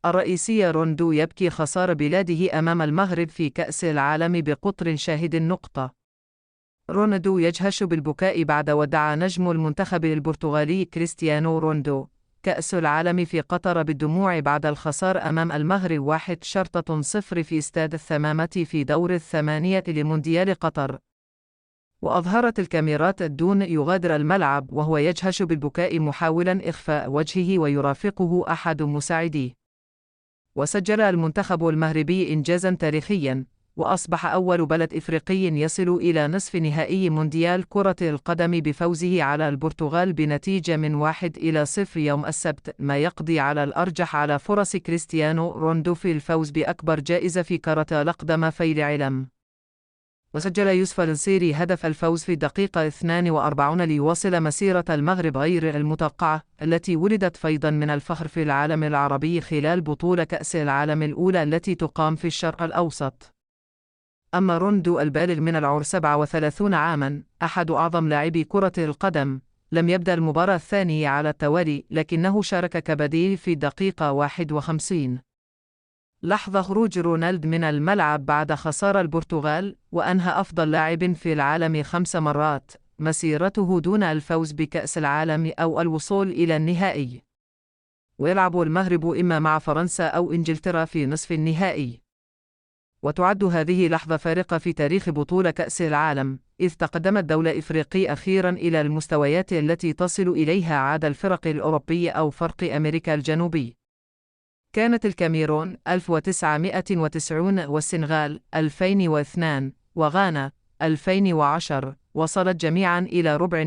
الرئيسية روندو يبكي خسارة بلاده أمام المغرب في كأس العالم بقطر شاهد النقطة. رونالدو يجهش بالبكاء بعد ودع نجم المنتخب البرتغالي كريستيانو رونالدو كأس العالم في قطر بالدموع بعد الخسارة أمام المغرب 1-0 في استاد الثمامة في دور الثمانية لمونديال قطر. وأظهرت الكاميرات دون يغادر الملعب وهو يجهش بالبكاء محاولا إخفاء وجهه ويرافقه أحد مساعديه. وسجل المنتخب المغربي إنجازا تاريخيا، وأصبح أول بلد إفريقي يصل إلى نصف نهائي مونديال كرة القدم بفوزه على البرتغال بنتيجة من 1-0 يوم السبت، ما يقضي على الأرجح على فرص كريستيانو رونالدو في الفوز بأكبر جائزة في كرة القدم في العالم. وسجل يوسف النصيري هدف الفوز في الدقيقة 42 ليواصل مسيرة المغرب غير المتوقعة التي ولدت فيضا من الفخر في العالم العربي خلال بطولة كأس العالم الأولى التي تقام في الشرق الأوسط. أما رونالدو البالغ من العمر 37 عاما، أحد أعظم لاعبي كرة القدم، لم يبدأ المباراة الثانية على التوالي، لكنه شارك كبديل في الدقيقة 51 لحظة خروج رونالدو من الملعب بعد خسارة البرتغال، وأنهى أفضل لاعب في العالم 5 مرات مسيرته دون الفوز بكأس العالم أو الوصول إلى النهائي. ويلعب المغرب إما مع فرنسا أو إنجلترا في نصف النهائي. وتعد هذه لحظة فارقة في تاريخ بطولة كأس العالم، إذ تقدمت دولة إفريقية أخيرا إلى المستويات التي تصل إليها عادة الفرق الأوروبية أو فرق أمريكا الجنوبي. كانت الكاميرون 1990 والسنغال 2002 وغانا 2010 وصلت جميعا إلى ربع